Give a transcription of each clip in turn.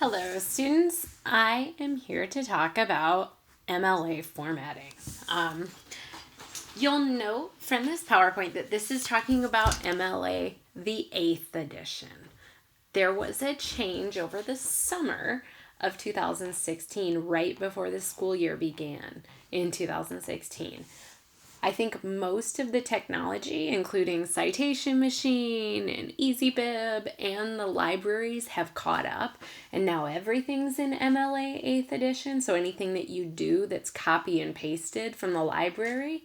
Hello, students. I am here to talk about MLA formatting. You'll note from this PowerPoint that this is talking about MLA, the 8th edition. There was a change over the summer of 2016, right before the school year began in 2016. I think most of the technology, including Citation Machine and EasyBib and the libraries, have caught up, and now everything's in MLA 8th edition. So anything that you do that's copy and pasted from the library,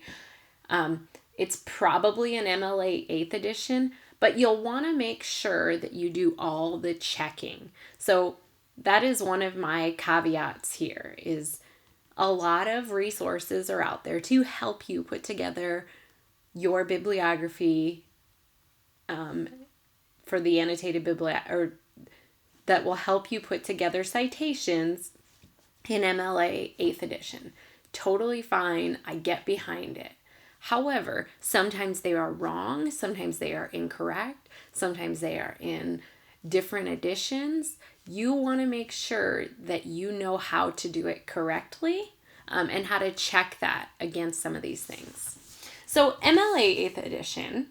it's probably an MLA 8th edition, but you'll want to make sure that you do all the checking. So that is one of my caveats here is a lot of resources are out there to help you put together your bibliography for the annotated bibliography, or that will help you put together citations in MLA 8th edition. Totally fine. I get behind it. However, sometimes they are wrong. Sometimes they are incorrect. Sometimes they are in different editions. You want to make sure that you know how to do it correctly and how to check that against some of these things. So MLA 8th edition,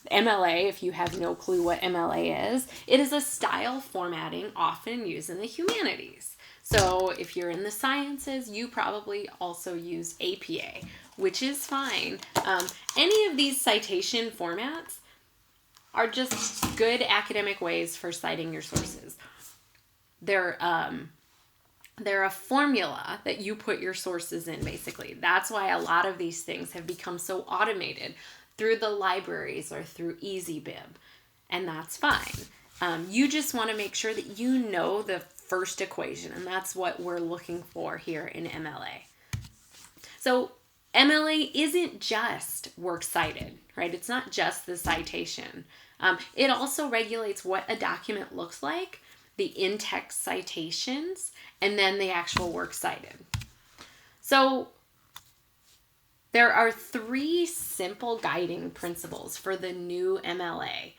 MLA, if you have no clue what MLA is, it is a style formatting often used in the humanities. So if you're in the sciences, you probably also use APA, which is fine. Any of these citation formats are just good academic ways for citing your sources. They're a formula that you put your sources in, basically. That's why a lot of these things have become so automated through the libraries or through EasyBib, and that's fine. You just want to make sure that you know the first equation, and that's what we're looking for here in MLA. So MLA isn't just works cited, right? It's not just the citation. It also regulates what a document looks like, the in-text citations, and then the actual works cited. So there are 3 simple guiding principles for the new MLA,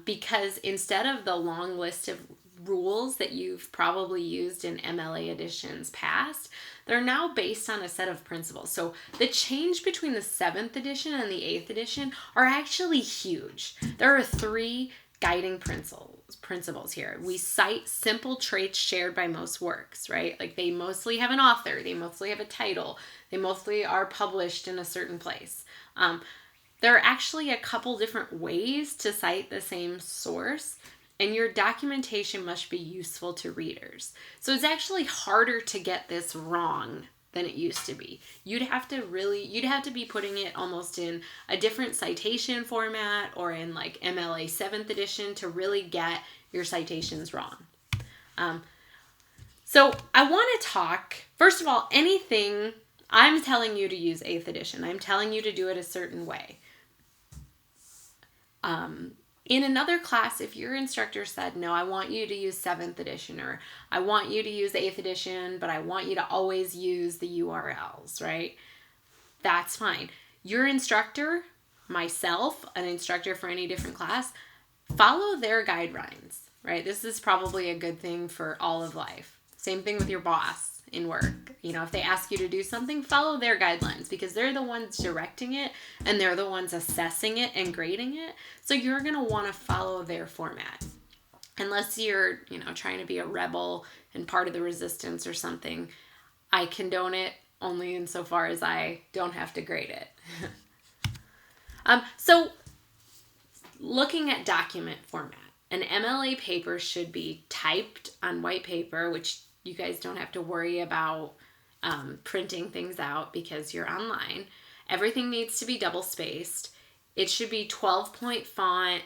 because instead of the long list of rules that you've probably used in MLA editions past, they're now based on a set of principles. So the change between the 7th edition and the 8th edition are actually huge. There are 3 guiding principles here. We cite simple traits shared by most works, right? Like they mostly have an author, they mostly have a title, they mostly are published in a certain place. There are actually a couple different ways to cite the same source, and your documentation must be useful to readers. So it's actually harder to get this wrong than it used to be. You'd have to be putting it almost in a different citation format or in like MLA 7th edition to really get your citations wrong. So I want to talk, first of all, anything, I'm telling you to use 8th edition. I'm telling you to do it a certain way. In another class, if your instructor said, no, I want you to use 7th edition, or I want you to use 8th edition, but I want you to always use the URLs, right? That's fine. Your instructor, myself, an instructor for any different class, follow their guidelines, right? This is probably a good thing for all of life. Same thing with your boss in work. You know, if they ask you to do something, follow their guidelines because they're the ones directing it and they're the ones assessing it and grading it. So you're going to want to follow their format. Unless you're, trying to be a rebel and part of the resistance or something, I condone it only insofar as I don't have to grade it. So looking at document format, an MLA paper should be typed on white paper, which you guys don't have to worry about printing things out because you're online. Everything needs to be double spaced. It should be 12-point font,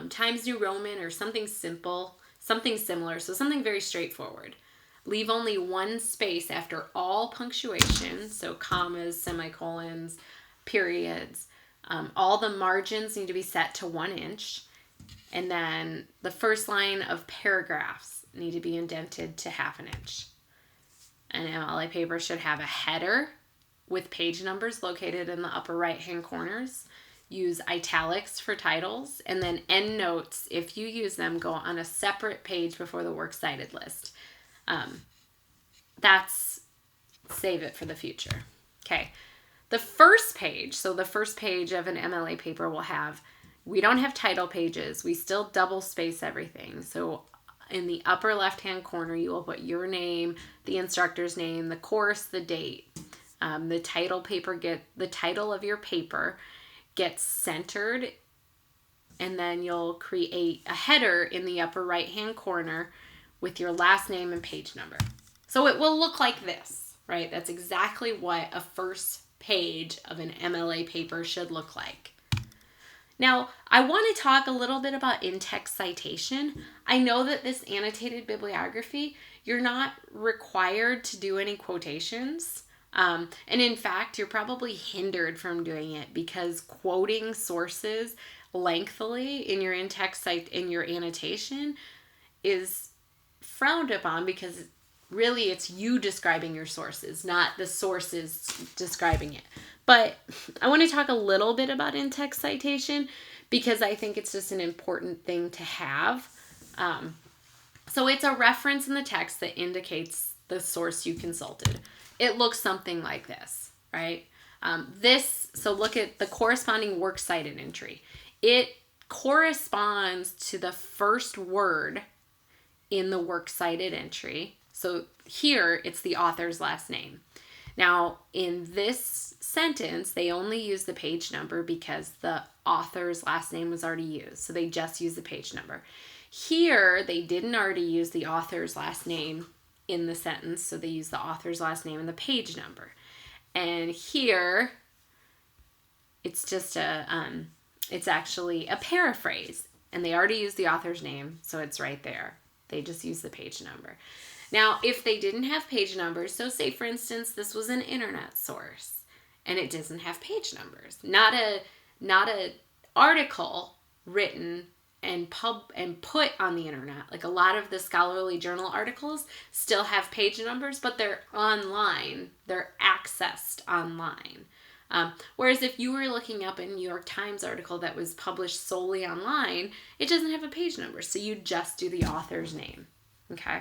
Times New Roman or something simple, something similar, so something very straightforward. Leave only 1 space after all punctuation, so commas, semicolons, periods. All the margins need to be set to 1 inch. And then the first line of paragraphs need to be indented to 1/2 inch. An MLA paper should have a header with page numbers located in the upper right-hand corners. use italics for titles, and then endnotes, if you use them, go on a separate page before the works cited list. That's, save it for the future. Okay. The first page, so the first page of an MLA paper will have, we don't have title pages. We still double space everything. So in the upper left-hand corner, you will put your name, the instructor's name, the course, the date. The title of your paper gets centered, and then you'll create a header in the upper right-hand corner with your last name and page number. So it will look like this, right? That's exactly what a first page of an MLA paper should look like. Now, I want to talk a little bit about in-text citation. I know that this annotated bibliography, you're not required to do any quotations. And in fact, you're probably hindered from doing it because quoting sources lengthily in your in-text in your annotation is frowned upon, because really it's you describing your sources, not the sources describing it. But I want to talk a little bit about in-text citation because I think it's just an important thing to have. So it's a reference in the text that indicates the source you consulted. It looks something like this, right? So look at the corresponding works cited entry. It corresponds to the first word in the works cited entry. So here it's the author's last name. Now, in this sentence, they only use the page number because the author's last name was already used. So they just use the page number. Here, they didn't already use the author's last name in the sentence, so they use the author's last name and the page number. And here, it's just it's actually a paraphrase, and they already used the author's name, so it's right there. They just use the page number. Now, if they didn't have page numbers, so say for instance, this was an internet source and it doesn't have page numbers, not a article written and put on the internet. Like a lot of the scholarly journal articles still have page numbers, but they're online. They're accessed online. Whereas if you were looking up a New York Times article that was published solely online, it doesn't have a page number. So you just do the author's name. Okay.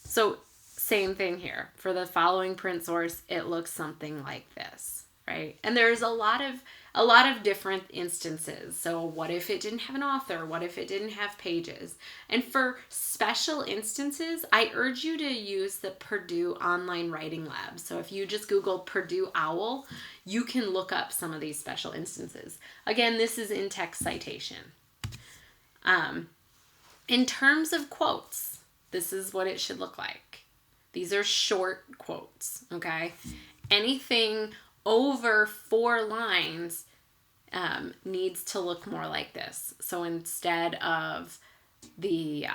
So same thing here. For the following print source, it looks something like this, right? And there's a lot of different instances. So what if it didn't have an author? What if it didn't have pages? And for special instances, I urge you to use the Purdue Online Writing Lab. So if you just Google Purdue OWL, you can look up some of these special instances. Again, this is in-text citation. In terms of quotes, this is what it should look like. These are short quotes, okay? Anything over 4 lines needs to look more like this. So instead of the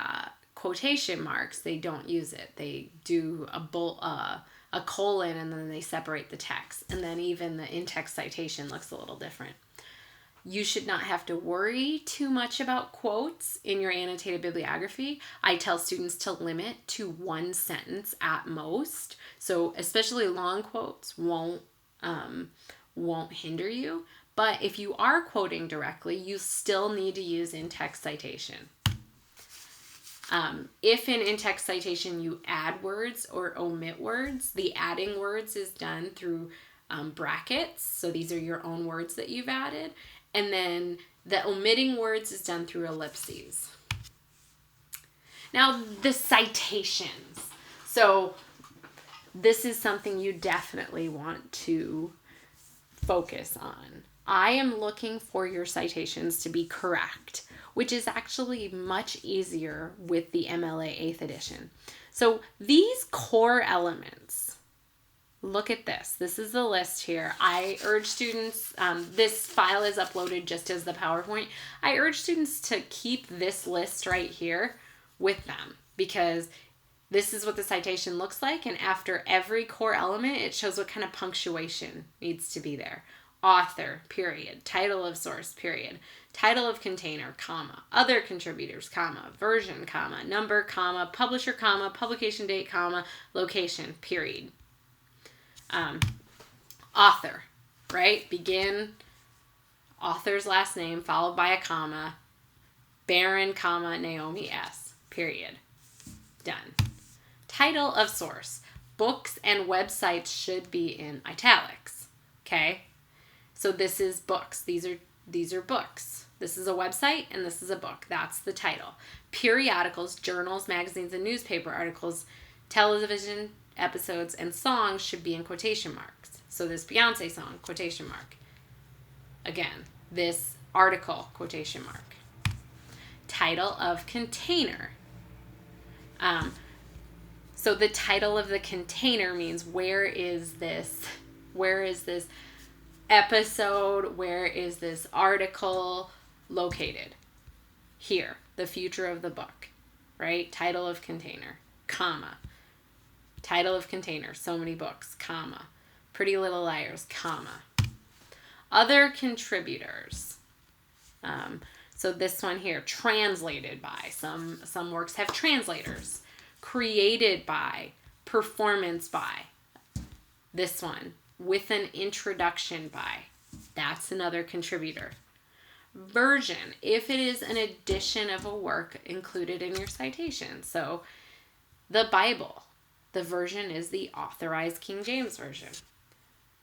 quotation marks, they don't use it. They do a colon and then they separate the text. And then even the in-text citation looks a little different. You should not have to worry too much about quotes in your annotated bibliography. I tell students to limit to 1 sentence at most. So especially long quotes won't hinder you. But if you are quoting directly, you still need to use in-text citation. If in in-text citation you add words or omit words, the adding words is done through brackets. So these are your own words that you've added. And then the omitting words is done through ellipses. Now, the citations. So this is something you definitely want to focus on. I am looking for your citations to be correct, which is actually much easier with the MLA 8th edition. So these core elements, look at this. This is the list here. I urge students, this file is uploaded just as the PowerPoint. I urge students to keep this list right here with them because this is what the citation looks like. And after every core element, it shows what kind of punctuation needs to be there. Author, period. Title of source, period. Title of container, comma. Other contributors, comma. Version, comma. Number, comma. Publisher, comma. Publication date, comma. Location, period. Author. right? Begin, author's last name, followed by a comma, Barron, comma, Naomi S., period. Done. Title of source. Books and websites should be in italics. Okay? So this is books. These are books. This is a website and this is a book. That's the title. Periodicals, journals, magazines, and newspaper articles, television episodes, and songs should be in quotation marks. So this Beyonce song, quotation mark. Again, this article, quotation mark. Title of container. So the title of the container means where is this episode, where is this article located? Here, the future of the book, right? Title of container, comma. Title of container, so many books, comma. Pretty Little Liars, comma. Other contributors. So this one here, translated by. Some works have translators. Created by, performance by. This one, with an introduction by. That's another contributor. Version, if it is an edition of a work included in your citation. So the Bible, the version is the Authorized King James Version.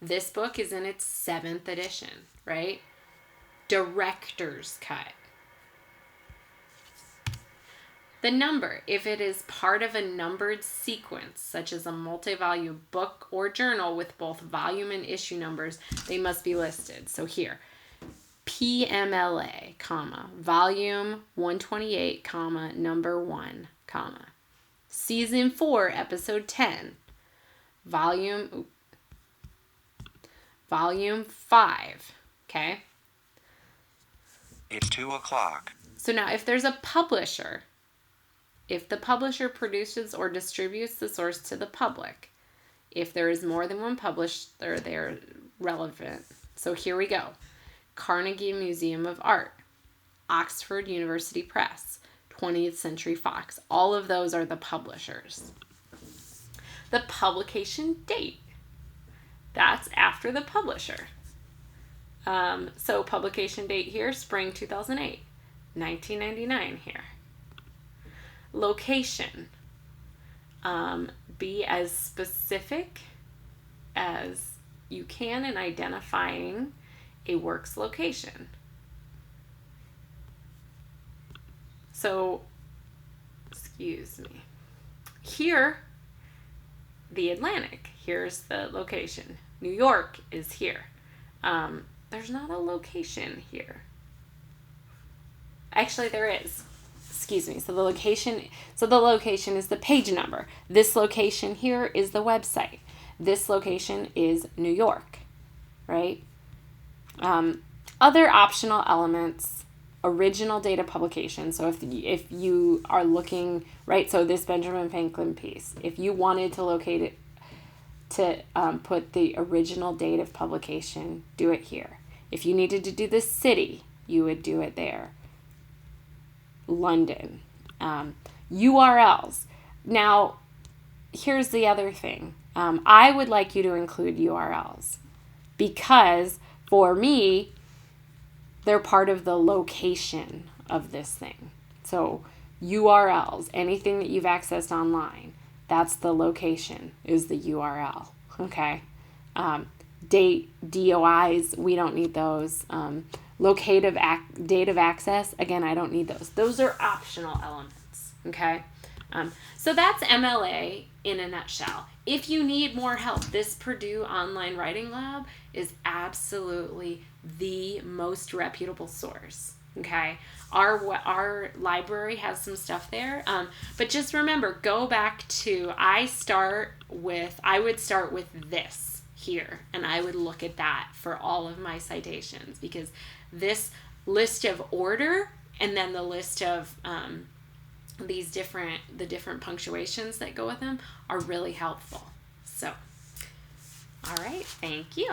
This book is in its 7th edition, right? Director's cut. The number, if it is part of a numbered sequence, such as a multi-volume book or journal with both volume and issue numbers, they must be listed. So here, PMLA, comma, volume 128, comma, number 1, comma. Season 4, episode 10, volume 5, okay? It's 2 o'clock. So now if there's a publisher, if the publisher produces or distributes the source to the public, if there is more than one publisher, they're relevant. So here we go. Carnegie Museum of Art, Oxford University Press, 20th Century Fox. All of those are the publishers. The publication date. That's after the publisher. So publication date here, spring 2008, 1999 here. Location. Be as specific as you can in identifying a work's location. So, excuse me. Here, the Atlantic. Here's the location. New York is here. There's not a location here. Actually, there is. Excuse me. So the location is the page number. This location here is the website. This location is New York, right? Other optional elements, original date of publication. So if you are looking, right, so this Benjamin Franklin piece, if you wanted to locate it, to put the original date of publication, do it here. If you needed to do the city, you would do it there. London. URLs. Now, here's the other thing. I would like you to include URLs because for me, they're part of the location of this thing. So URLs, anything that you've accessed online, that's the location, is the URL. Okay. Date, DOIs, we don't need those. Date of access, again, I don't need those. Those are optional elements. Okay. So that's MLA in a nutshell. If you need more help, this Purdue Online Writing Lab is absolutely the most reputable source. Okay, our library has some stuff there, but just remember, go back to I would start with this here, and I would look at that for all of my citations, because this list of order and then the list of the different punctuations that go with them are really helpful. So, all right, thank you.